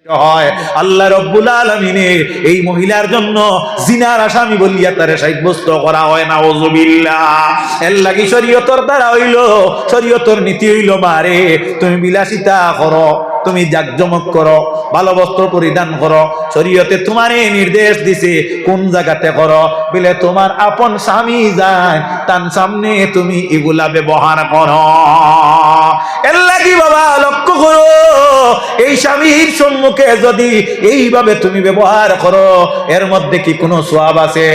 হয় আল্লাহ রাব্বুল আলামিনের এই মহিলার জন্য জিনার আসামি বলিয়া তারে সাব্যস্ত করা হয় না। নাউযুবিল্লাহ। এর লাগি শরীয়তের দ্বারা হইল, শরীয়তের নীতি হইল মারে তুমি বিলাসিতা করো, তুমি জাকজমক করো, ভালো বস্ত্র পরিধান করো। শরীয়তে তোমারে নির্দেশ দিছে কোন জায়গাতে করো, বলে তোমার আপন স্বামী যায় তার সামনে তুমি এগুলা ব্যবহার করো। এর লাগি বাবা লক্ষ্য করো, এই স্বামীর সম্মুখে যদি এইভাবে তুমি ব্যবহার করো, এর মধ্যে কি কোনো সওয়াব আছে?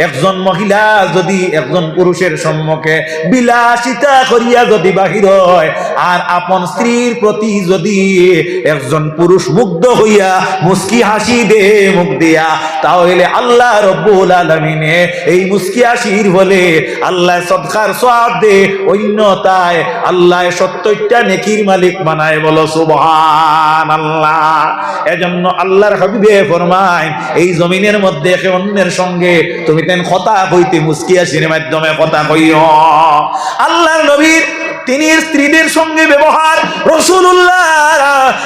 একজন মহিলা যদি একজন পুরুষের সম্মুখে বিলাসিতা করিয়া যদি বাহির হয়, আর আপন স্ত্রীর প্রতি যদি একজন পুরুষ মুগ্ধ হইয়া মুস্কি হাসি দে মুখ দিয়া, তাহলে আল্লাহ রব্বুল আলামিনে এই মুস্কি হাসির বলে আল্লাহ সদকার সওয়াব দে, অন্যথায় আল্লাহ 70টা নেকির মালিক বানায়। বলো সুবহানাল্লাহ। এজন্য আল্লাহর হাবিবে ফরমায় এই জমিনের মধ্যে একে অন্যের সঙ্গে তুমি তেন কথা কইতে মুস্কি হাসির মাধ্যমে কথা কইও। আল্লাহর নবীর তিনি স্ত্রীদের সঙ্গে ব্যবহার, রাসূলুল্লাহ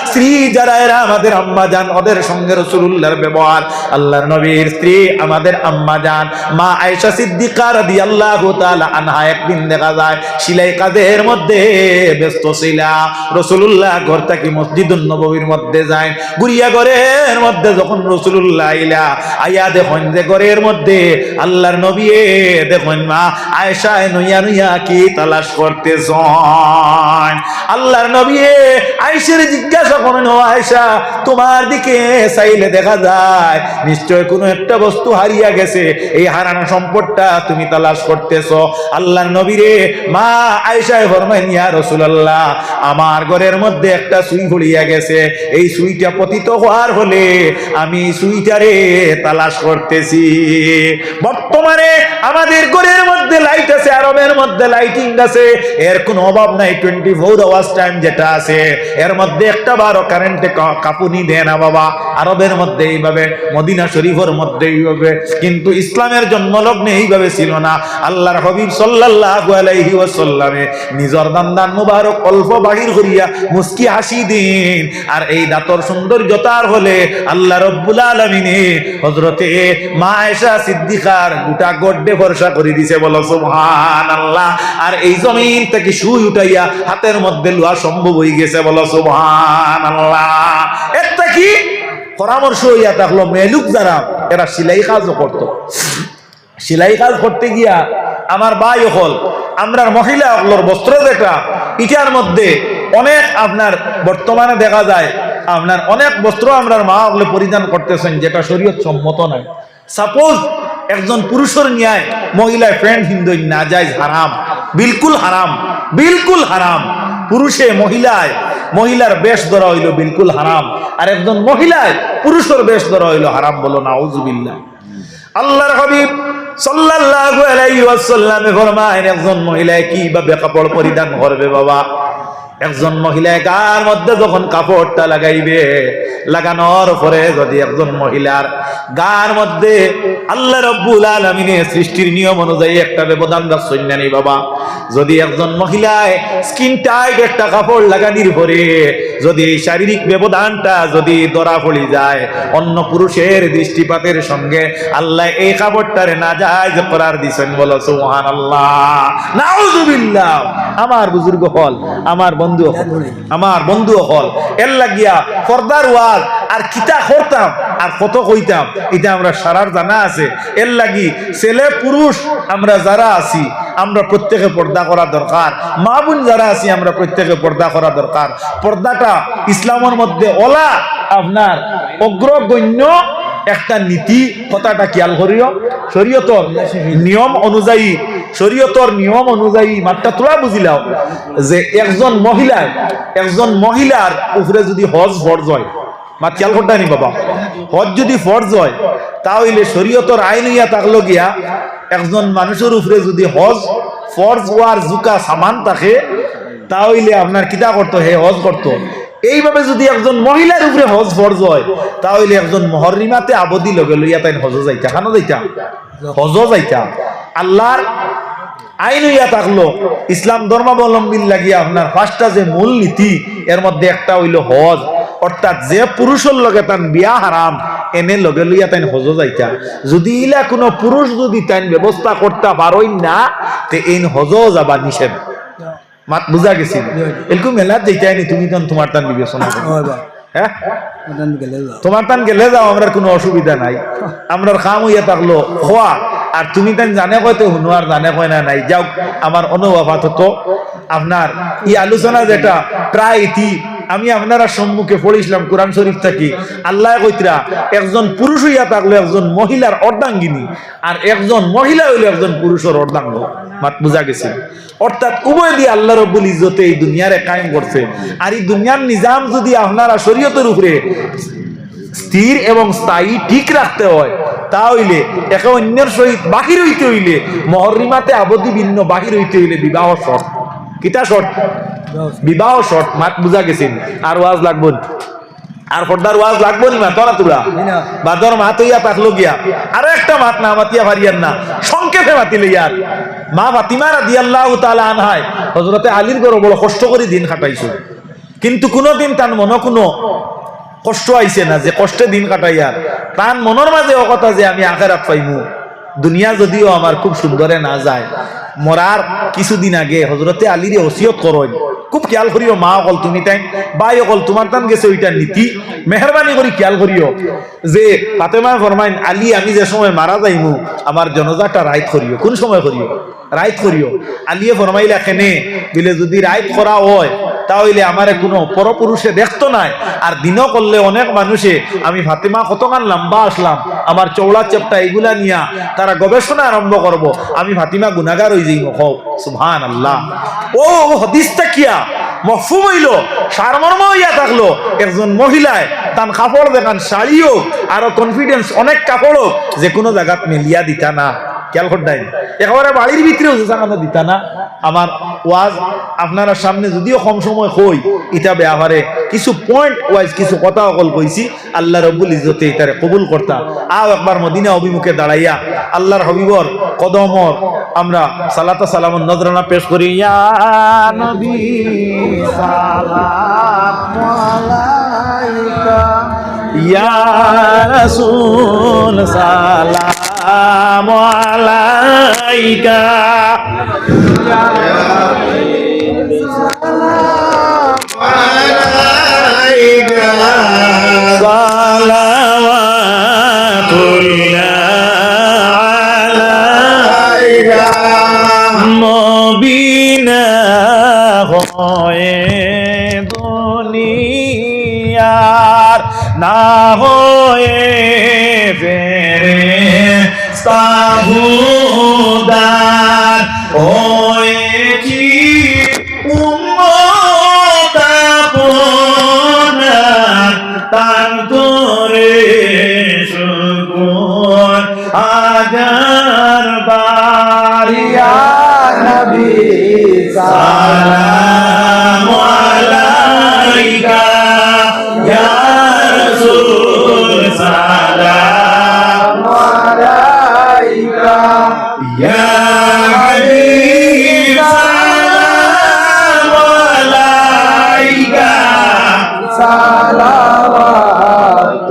স্ত্রী যারা এরা আমাদের আম্মা জান, ওদের সঙ্গে রাসূলুল্লাহর ব্যবহার। আল্লাহর নবীর স্ত্রী আমাদের আম্মা জান মা আয়েশা সিদ্দিকা রাদিয়াল্লাহু তাআলা আনহা একদিন দেখা যায় সেলাই কাজের মধ্যে ব্যস্ত ছিল। রাসূলুল্লাহ ঘর থেকে মসজিদুন নববীর মধ্যে যায়, গুরিয়া ঘরের মধ্যে যখন রাসূলুল্লাহ আইয়া দেখেন যে ঘরের মধ্যে আল্লাহর নবী দেখেন মা আয়েশা নইয়া নইয়া কি তালাশ করতেছ। আল্লাহর নবী আয়েশার জিজ্ঞাসা করেন, ও আয়েশা তোমার দিকে চাইলে দেখা যায় নিশ্চয় কোনো একটা বস্তু হারিয়ে গেছে, এই হারানো সম্পদটা তুমি তালাশ করতেছো। আল্লাহর নবী রে মা আয়েশা ফরমাইন, ইয়া রাসূলুল্লাহ আমার ঘরের মধ্যে একটা সুই পড়িয়া গেছে, এই সুইটা পতিত হওয়ার হলে আমি সুইটারে তালাশ করতেছি। বর্তমানে আমাদের ঘরের মধ্যে লাইট আছে, আরবের মধ্যে লাইটিং আছে, এর কোনো অভাব নাই। 24 আওয়ার্স টাইম যেটা আছে এর মধ্যে একটা বারো কারেন্টে কাঁপুনি দেয় না বাবা। আরবের মধ্যে এইভাবে, মদিনা শরীফের মধ্যে এইভাবে, কিন্তু ইসলামের জন্মলগ্নে এইভাবে ছিল না। আল্লাহর হাবিব সাল্লাল্লাহু আলাইহি ওয়াসাল্লামে নিজর দান মুবারক অল্প বাহির করিয়া মুস্কি হাসি দিন, আর এই দাতর সৌন্দর্যতার হলে আল্লাহ রাব্বুল আলামিনে হযরতে মা আয়েশা সিদ্দিকার গোটা গড্ডে ভরসা করে দিয়েছে। বলো সুবহানাল্লাহ। আর এই জমিন থেকে সুই উঠাইয়া হাতের মধ্যে লোয়া সম্ভব হয়ে গেছে। বলো সুবহানাল্লাহ। একটা কি পরামর্শ হইয়া থাকলো, মেলুক যারা এরা সেলাই কাজও করতো, সেলাই কাজ করতে গিয়া আমার ভাই হল আমরার মহিলা হলর বস্ত্র যেটা ইটার মধ্যে অনেক আপনার বর্তমানে দেখা যায় আপনার অনেক বস্ত্র আমরার মা হলে পরিধান করতেছেন যেটা শরীয়ত সম্মত নয়। সাপোজ একজন পুরুষের ন্যায় মহিলায় প্যান্ট হিন্দু না যায়, হারাম, বিলকুল হারাম, বিলকুল হারাম। পুরুষে মহিলায় মহিলার বেশ ধরা হইল বিলকুল হারাম, আর একজন মহিলায় পুরুষের বেশ ধরা হইল হারাম। বলো নাউযুবিল্লাহ। আল্লাহর হাবিব সাল্লাল্লাহু আলাইহি ওয়াসাল্লাম ফরমায় একজন মহিলায় কিভাবে কাপড় পরিধান করবে বাবা। একজন মহিলা গার মধ্যে যখন কাপড়টা লাগাইবে, লাগানোর পরে যদি একজন মহিলার গার মধ্যে আল্লাহ রাব্বুল আলামিনের সৃষ্টির নিয়ম অনুযায়ী একটা ব্যবধান রাখছেন না বাবা। যদি একজন মহিলায় স্কিন টাইট একটা কাপড় লাগানির পরে যদি এই শারীরিক ব্যবধানটা যদি ধরা পড়ে যায় অন্য পুরুষের দৃষ্টিপাতের সঙ্গে, আল্লাহ এই কাপড়টারে নাজায়েজ করার দিছেন। বলো সুবহানাল্লাহ, নাউযুবিল্লাহ। আমার বুজুর্গ হল, আমার বন্ধু হল, আমার বন্ধু হল, এর লাগিয়া পর্দার ওয়াজ আর কিতা করতাম আর কত কইতাম এটা আমরা সারার জানা আছে। এর লাগি ছেলে পুরুষ আমরা যারা আছি আমরা প্রত্যেকে পর্দা করা দরকার। মা বোন যারা আছি আমরা প্রত্যেকে পর্দা করা দরকার। পর্দাটা ইসলামের মধ্যে ওলা আপনার অগ্রগণ্য একটা নীতি, কথাটা খেয়াল করিও। শরীয়তর নিয়ম অনুযায়ী, শরীয়তর নিয়ম অনুযায়ী মাত্রা তোলা বুঝিলাও যে একজন মহিলার উপরে যদি হজ ফরজ হয়, মা খেয়াল করতে নি বাবা, হজ যদি ফরজ হয় তাহলে শরীয়তর আইন ইয়া থাকলো গিয়া একজন মানুষের উপরে যদি হজ ফরজ ওয়ার জুকা সামান থাকে তাহলে আপনার কিতা করতো, হে হজ করতো। এইভাবে যদি একজন মহিলার উপরে হজ ফরজ হয় তাহলে একজন মুহররিমাতে আবদি লগে লইয়া তাই হজ যাইতা, কেন যাইতা, হজ যাইতা। আল্লাহর আইন হইয়া থাকলো ইসলাম ধর্মাবলম্বীর লাগিয়া আপনার পাঁচটা যে মূল নীতি এর মধ্যে একটা হইল হজ। অর্থাৎ যে পুরুষের লগে তান বিয়া হারাম এনে লগে লইয়া তাই হজ যাইতা যদি ইলা কোনো পুরুষ যদি তাই ব্যবস্থা করতে পারই না তে এই হজ যাবা নিষেধ মাত বুঝা গেছি এরকম মেলাত যাইতাই নি তুমি তখন তোমার তান বিবেচনা করো হ্যাঁ তোমার তান গেলে যাও আমরা কোনো অসুবিধা নাই আমরা কাম হইয়া থাকলো হওয়া আর তুমি তান জানে কয়তো হুনো আর জানে কয় না নাই যাও আমার অনুভবাত তো আপনার এই আলোচনা যেটা প্রায় ইতি আমি আপনারা সম্মুখে পড়িছিলাম কোরআন শরীফ থাকি আল্লাহ কইতরা একজন পুরুষ হইয়া থাকলো একজন মহিলার অর্ধাঙ্গিনী আর একজন মহিলা হইলো একজন পুরুষের অর্ধাঙ্গ মাত বুঝা গেছে অর্থাৎ উভয় দিয়ে আল্লাহ রব্বুল ইজ্জতে এই দুনিয়ারে কায়েম করছে আর এই দুনিয়ার নিজাম যদি আপনারা শরীয়তের উপরে স্থির এবং স্থায়ী ঠিক রাখতে হয় তা হইলে একে অন্যের সহিত বাহির হইতে হইলে মহরিমাতে আবদ্ধি ভিন্ন বাহির হইতে হইলে বিবাহ শর্ত কিতা শর্ত বিবাহ শর্ত মাত বুঝা গেছেন আর ওয়াজ লাগবো আর পর্দার ওয়াজ লাগবো নি মা তোরা তোরা বা তোর মা তৈয়া থাকলো গিয়া আরো একটা মাত না মাতিয়া পারিয়ার না সংক্ষেপে মাতিলে ইয়ার মা ফাতিমা রাদিয়াল্লাহু তাআলা আনহায় হযরতে আলীর ঘরে বড় কষ্ট করে দিন কাটাইছে কিন্তু কোনোদিন তার মনে কোনো কষ্ট আইছে না যে কষ্টে দিন কাটাইয়ার তার মনের মাঝে ও কথা যে আমি আখিরাত পাইমু দুনিয়া যদিও আমার খুব সুন্দরে না যায় মরার কিছুদিন আগে হযরতে আলীর ওসিয়ত করেন খুব খেয়াল করিও মা অকল তুমি তাই বাই অকল তোমার তান গেছে ওইটা নীতি মেহরবানি করি খেয়াল করিও যে ফাতেমা ফরমাইন আলী আমি যে সময় মারা যাইমু আমার জনজাটা রাইত করিও কোন সময় করিও রাইত করিও আলিয়ে ফরমাইলা কেনে বলে যদি রাইত করা হয় তাহলে আমার কোনো পরপুরুষে দেখতো নাই আর দিনও করলে অনেক মানুষে আমি ফাতেমা কতক্ষণ লম্বা আসলাম আমার চৌড়া চেপটা এগুলা নিয়া তারা গবেষণা আরম্ভ করব আমি ফাতিমা গুনাহগার হই যাই হোক সুবহানাল্লাহ ও হাদিসটা কিয়া মফহুম হইল সারমর্ম হইয়া থাকলো একজন মহিলায় তান কাপড় দেখান শাড়িও আরো কনফিডেন্স অনেক কাপড়ও যে কোনো জায়গাত মেলিয়া দিতা না খেয়াল করতেন একেবারে বাড়ির ভিতরেও জানানো দিতা না আমার ওয়াজ আপনারা সামনে যদিও কম সময় হই ইটা ব্যাপারে কিছু পয়েন্ট ওয়াইজ কিছু কথা অকল কইছি আল্লাহ রব্বুল ইজ্জতে ইতারে কবুল করতা আও একবার মদিনা অভিমুখে দাঁড়াইয়া আল্লাহর হাবিবর কদমর আমরা সালাতা সালামুন নজরানা পেশ করি ইয়া নবী সালাম আলাইকা ইয়া রাসূল সালাম আলাইকা মবিনা হয়ে দুনিয়ার না হয়ে ফেরেশতা হুদার হয়েছি উম্মত আপনার তার তোরে শুকর হাজার বার ইয়া নবী সালাম আলাইকা ইয়া রাসূল সালাম আলাইকা ইয়া হাবিব সালাম আলাইকা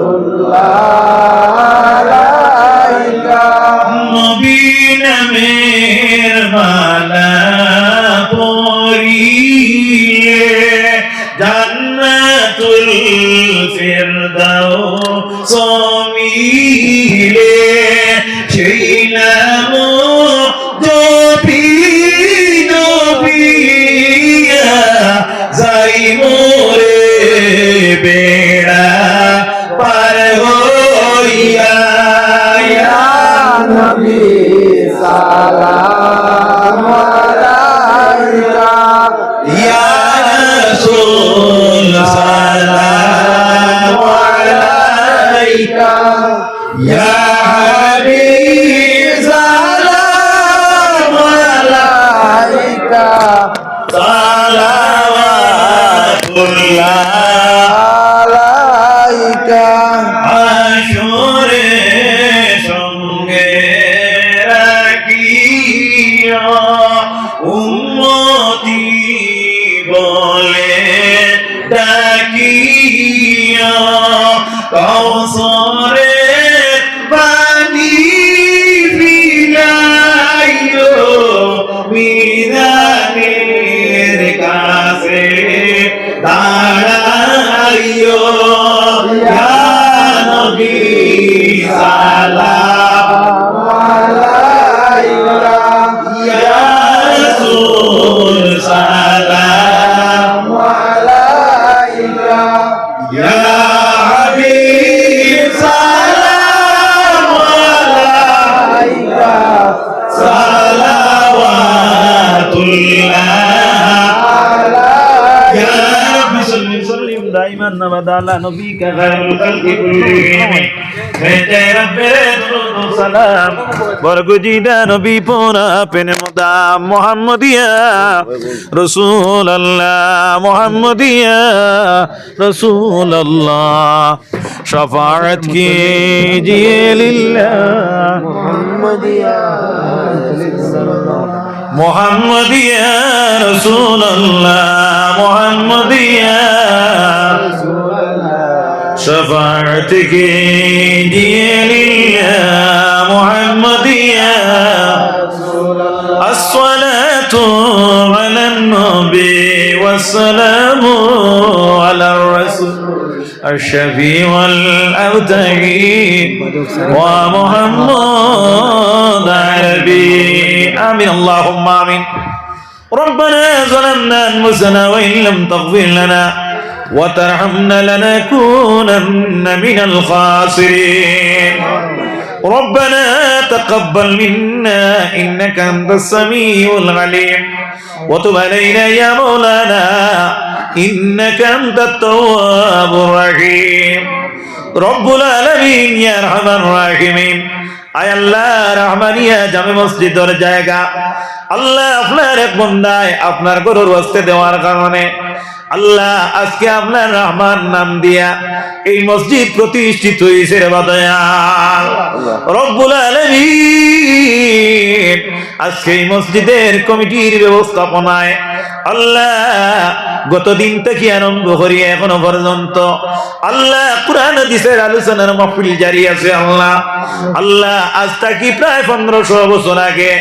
সালাওয়াতুল্লাহ আলাইকা নবী নামের মালা পরিয়ে জান্নাতুল ফিরদাউস মিলে সেই নাম জপি জপিয়া যাই মোরে বেড়া পার হইয়া ইয়া নবী সালাম আলাইকা ইয়া রাসূল সালাম আলাইকা ইয়া হাবিব সালাম আলাইকা সালাওয়াতুল্লাহ আলাইকা আশরে সঙ্গে রাখিয়া উম্মতি বলে ডাকিয়া কৌসরের পানি পিলাইও মিজানের কাছে দাঁড়াইও ইয়া নবী সালাম আলাইকা ইয়া রাসূল সালাম আলাইকা ইয়া হাবিব সালাম আলাইকা সালাওয়াতুল্লাহ دائما نبدا على نبيك غير الخلق كلهم بيتي ربي سلام برگجیدہ نبی پورا پن مدام محمدیہ رسول اللہ محمدیہ رسول اللہ شفاعت کیجئے للہ محمدیہ محمدیہ رسول اللہ محمدیہ شفاعت کیجئے للہ محمدیہ الصلاة على النبي والسلام على الرسول الشفيع والأبتغي ومحمد عربي آمين اللهم آمين ربنا ظلمنا أنفسنا وإن لم تغفر لنا وترحمنا لنكونن من الخاسرين ربنا تقبل منا إنك أنت السميع العليم وتب علينا يا مولانا إنك أنت التواب الرحيم رب العالمين يا أرحم الراحمين আয় আল্লাহ রহমানিয়া জামে মসজিদের জায়গা আল্লাহ আপনার এক বান্দায় আপনার গরুর ওয়াস্তে দেওয়ার কারণে আল্লাহ আজকে আপনার রহমান নাম দিয়া এই মসজিদ প্রতিষ্ঠিত হয়েছে রে দয়াল রব্বুল আলামিন আজকে এই মসজিদের কমিটির ব্যবস্থাপনায় আল্লাহ গতদিন থেকে আরম্ভ করি এখনো পর্যন্ত আল্লাহ কুরআন হাদিসের আলোচনার মাহফিল জারি আছে আল্লাহ আল্লাহ আজ থেকে প্রায় 1500 বছর আগে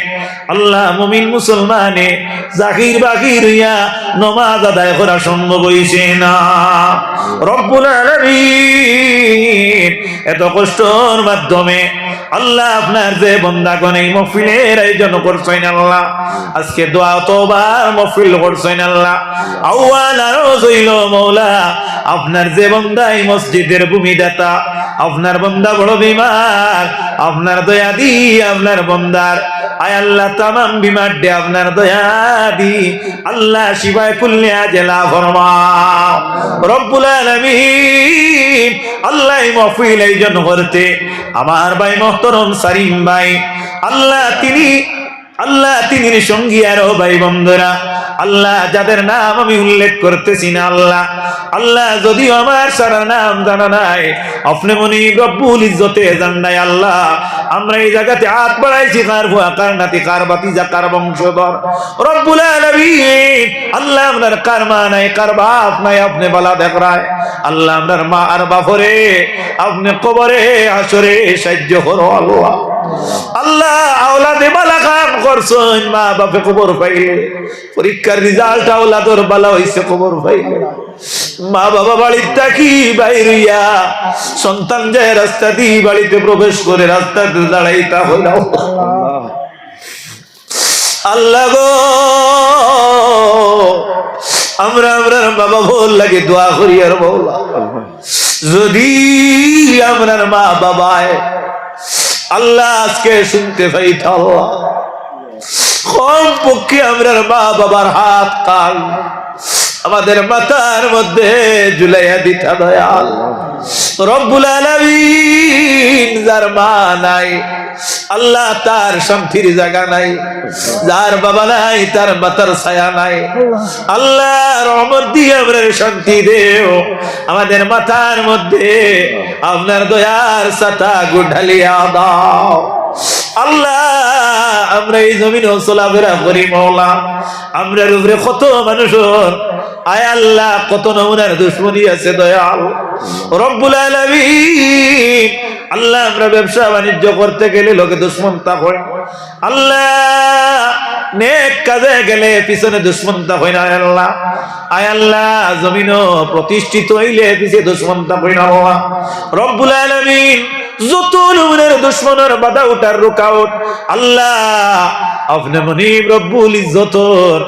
আল্লাহ মুমিন মুসলমানে জাকির বাকির হইয়া নামাজ আদায় করা সম্ভব হইছে না রব্বুল আলামিন এত কষ্টর মাধ্যমে আল্লাহ আপনার যে বান্দাগণ এই মাহফিলের আয়োজন করছেন আল্লাহ আজকে দোয়া তওবার মাহফিল করছেন আল্লাহ আউয়াল আরজ হইল মাওলা আপনার যে বান্দা এই মসজিদের ভূমিদাতা আপনার বান্দা বড় বিমার আপনার দয়া দি আপনার বান্দার আয় আল্লাহ तमाम বিমার দে আপনার দয়া দি আল্লাহ শিফায়ে কুল্লি আজলা ফরমাও রব্বুল আলামিন আল্লাহ এই মাহফিল আয়োজন করতে আমার ভাই মুহতারাম সারিম ভাই আল্লাহ তিনি সঙ্গী আরো ভাই বন্ধুরা আল্লাহ যাদের নাম আমি উল্লেখ করতেছি না আল্লাহ যদিও আমার সারা নাম জানা নাই আপনি মনি রব্বুল ইজ্জতে জানাই আল্লাহ আমরা এই জায়গাতে হাত বাড়াইছি কার ভুয়া কার নাতি কার বাতিজা কার বংশধর রব্বুল আলামিন আল্লাহ আপনার কার মা নাই কার বাপ নাই আপনি বালা দেখ রায় আল্লাহ আপনার মা আর বাপরে আপনি কবরে হাসরে সাহায্য করো আল্লাহ আল্লাহ আওলাদে বালা কাম করছেন মা বাপে কবর পাইলে পরীক্ষার রেজাল্ট আওলাদর বালা হইছে কবর পাইলে মা বাবা বাড়ির থাকি বাইরিয়া সন্তান যায় রাস্তা দিয়ে বাড়িতে প্রবেশ করে রাস্তাতে দাঁড়াইতা হইল আল্লাহ গো আমরা বাবা ভোল লাগে দোয়া করি আর মওলা যদি আমরার মা বাবায় আল্লাহ আজকে শুনতে পাইতা আল্লাহ কম পক্ষে আমরার মা বাবার হাত কাল আমাদের মাথার মধ্যে ঝুলাইয়া দিতা দয়াল রব্বুল আলামিন যার মা নাই আল্লাহ তার শান্তির জায়গা নাই যার বাবা নাই তার মাথার ছায়া নাই আল্লাহ রহমত দিয়ে আমরা শান্তি দেও আমাদের মাথার মধ্যে আপনার দয়ার ছাতা গুঢালিয়া দাও আল্লাহ আমরা এই জমিনে চলাফেরা করি মওলা, আমরার উপরে কত মানুষের আয় আল্লাহ কত নমুনার দুশ্মনী আছে দয়াল রব্বুল আলামিন। আল্লাহ আমরা ব্যবসা বাণিজ্য করতে গেলে লোকে দুশ্মনতা হয়, আল্লাহ নেক কাজে গেলে পিছনে দুশ্মনতা হয় না আল্লাহ। আয় আল্লাহ জমিনও প্রতিষ্ঠিত হইলে পিছিয়ে দুশ্মনতা হয় না রব্বুল আলামিন। যত নমুনার দুশ্মনের বাধা উঠার রুকাওট আল্লাহ আপনি মুনিব রব্বুল ইজ্জতর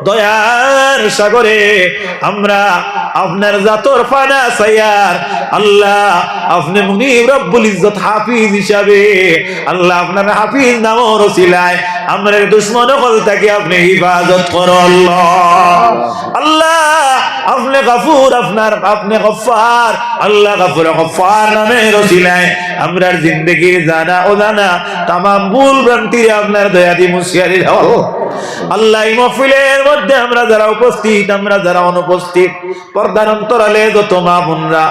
দয়ার সাগরে আমরা আপনার জাতর ফানা সাইয়ার আল্লাহ আপনি মুনিব রব্বুল ইজ্জত হাফিজ হিসাবে আল্লাহ আপনার হাফিজ নামের ওসিলায় আমরা দুশ্মন হল থেকে আপনি হিফাজত করো আল্লাহ। আল্লাহ আপনি গফুর, আপনি গফফার, আল্লাহ গফুর গফফার নামের ওসিলায় আমরার জিন্দেগির জানা ও জানা তামাম ভুল ভ্রান্তি আপনার দয়া দি মুসিয়ারি দাও আল্লাহ। এই মাহফিলের মধ্যে আমরা যারা উপস্থিত, আমরা যারা অনুপস্থিত, পর্দার অন্তরালে যত মা বোনরা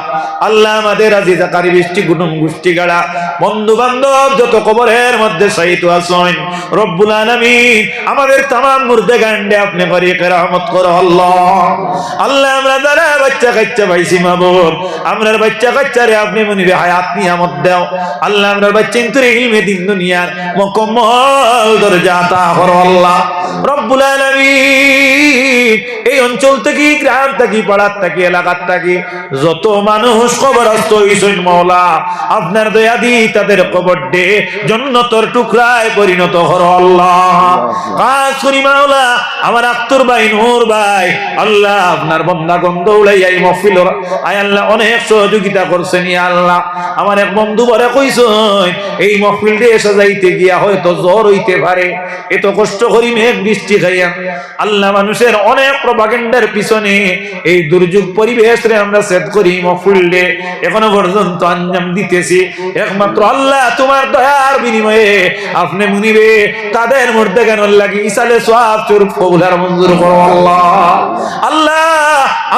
আল্লাহ আমাদের আজি জাকারি বৃষ্টি গুণম গোষ্ঠী গাড়া বন্ধু বান্ধব যত কবরের মধ্যে শহীদ আছেন রব্বুল আলামিন আমাদের তামাম মুর্দে গান্ডে আপনি বারিকে রহমত করো আল্লাহ। আল্লাহ আমরা যারা বাচ্চা কাচ্চা পাইছি মা বোন, আমরার বাচ্চা কাচ্চারে আপনি মুনিবে হায়াত নিয়ামত দাও আল্লাহ। আমরার বাচ্চা ইন্তরে ইলমে দিন দুনিয়ার মুকম্মল দরজা আতা করো আল্লাহ রব্বুল আলামিন। এই অঞ্চল থেকে, গ্রাম থেকে, পাড়ার থেকে, এলাকার থেকে যত মানুষ কবরস্থ হইছেন মওলা আপনার দয়া দি তাদের কবর দে জান্নাতের টুকরায় পরিণত করো আল্লাহ। খাস করি মাওলা আমার আক্তর ভাই, নূর ভাই আল্লাহ আপনার বান্দা গন্ধ উলাই এই মাহফিল আয় আল্লাহ অনেক সহযোগিতা করছেন ইয়া আল্লাহ। আমার এক বন্ধু বলে কইছেন এই মাহফিল দিয়ে সাজাইতে গিয়া হয়তো জ্বর হইতে পারে, এত কষ্ট করি মেঘ বৃষ্টি খাইয়া আল্লাহ মানুষের অনেক প্রপাগান্ডার পিছনে এই দুর্যোগ পরিবেশ রে আমরা সেট করি মাহফিল দে এখনো পর্যন্ত আঞ্জাম দিতেছি একমাত্র আল্লাহ তোমার দয়ার বিনিময়ে আপনি মুনিবে তাদের মধ্যে কেন লাগি ইসালে সওয়াব চুর কবুলার মঞ্জুর করো আল্লাহ। আল্লাহ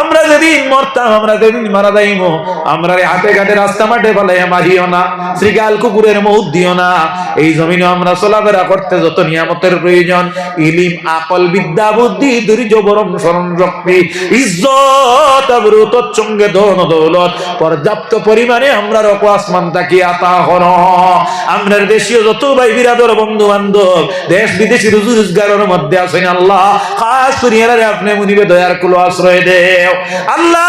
আমরা যেদিন মরতাম, আমরা যেদিন মারা যাইমো আমরা হাতে ঘাটে রাস্তা মাঠে ফেলাইয়া মারিও না, শ্রীগাল কুকুরের মৌত দিও না। এই জমিনে আমরা চলাফেরা করতে যত নিয়ামতের প্রয়োজন ইলিম আকল বিদ্যা বুদ্ধি ধৈর্য বরম স্মরণ শক্তি ইজ্জত আবরু তৎসঙ্গে ধন দৌলত পর্যাপ্ত পরিমাণে আমরা রক আসমান তাকি আতা করো। আমরার দেশীয় যত ভাই বিরাদর বন্ধু বান্ধব দেশ বিদেশি রুজি রোজগারের মধ্যে আছেন আল্লাহ খাস দুনিয়ারে আপনি মুনিবে দয়ার কুলো আশ্রয় দেও আল্লাহ।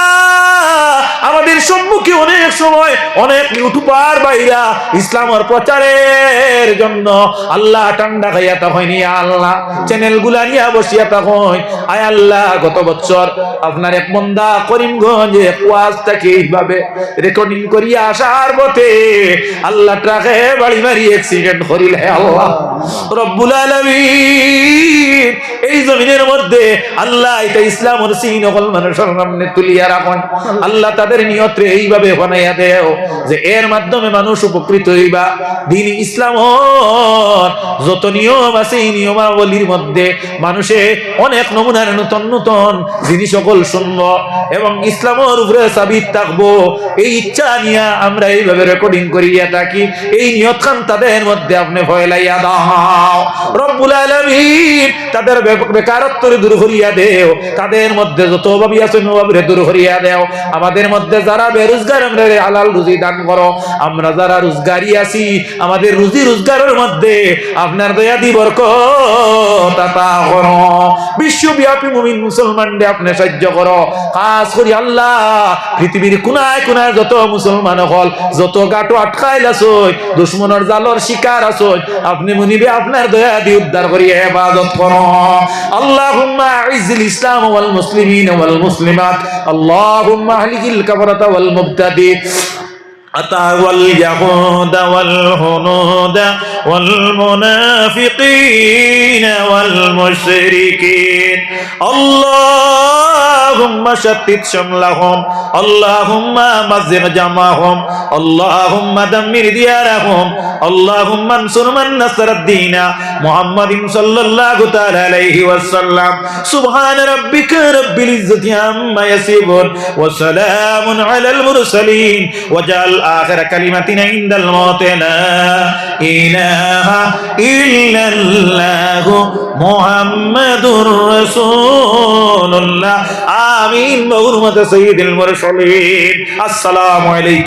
আমাদের সম্মুখে অনেক সময় অনেক ইউটিউবার ভাইরা ইসলামের প্রচারের জন্য আল্লাহ ঠান্ডা খাইয়া তা হয়নি আল্লাহ চ্যানেল গুলা নিয়ে বসিয়া তা হয় আয় আল্লাহ। গত বছর আপনার এক বন্দা করিমগঞ্জে ওয়াজ থেকে এইভাবে রেকর্ডিং করিয়া আসার পথে আল্লাহ ট্রাকে বাড়ি মারি অ্যাক্সিডেন্ট করিল হে আল্লাহ রব্বুল আলামিন। এই জমিনের মধ্যে আল্লাহ এটা ইসলামের সিন সকল মানুষের সামনে তুলিয়া রাখুন আল্লাহ। তাদের নিয়ত এইভাবে বানাইয়া দেও যে এর মাধ্যমে মানুষ উপকৃত হইবা। দিন ইসলামের যত নিয়ম আছে এই নিয়মাবলীর মধ্যে মানুষে অনেক নমুনার নতুন নতুন জিনিস সকল শুনব এবং ইসলামের উপরে সাবিত থাকবো এই ইচ্ছা নিয়ে আমরা এইভাবে রেকর্ডিং করিয়া থাকি। এই নিয়ত খান তাদের মধ্যে আপনি ফয়লাইয়া দাও রব্বুল আলামিন। তাদের বেকারত্ব দূর করিয়া দেও, তাদের মধ্যে যত অভাবী আছে অভাবরে দূর করিয়া দেও। আমাদের মধ্যে যারা বেরোজগার আমরা হালাল রুজি দান করো। আমরা যারা রোজগারি আছি আমাদের রুজি রোজগারের মধ্যে আপনার দয়া দি বরকত আতা করো। বিশ্বব্যাপী মুমিন মুসলমানদের আপনি সাহায্য করো। খাস করি আল্লাহ পৃথিবীর কোনায় কোনায় যত মুসলমান হল যত গাটো আটকাইল আসই দুশ্মনের জালর শিকার আসই আপনি মুনিবে আপনার দয়া দি উদ্ধার করিয়া ইবাদত করো। আল্লাহুম্মা আইজিল ইসলাম ওয়াল মুসলিমিন ওয়াল মুসলিমাত আল্লাহুম্মা আহলিকিল কাফারাতা ওয়াল মুবতাদি واليهود والهنود والمنافقين والمشركين اللهم اللهم شتت شملهم اللهم مزق جمعهم اللهم دمر ديارهم اللهم انصر من نصر الدين محمد صلى الله تعالى عليه وسلم سبحان ربك رب العزة عما يصفون وسلام على المرسلين وجعل آخر كلمتنا عند الموت لا إله إلا الله محمد رسول الله آمين بحرمة سيد المرسلين السلام عليكم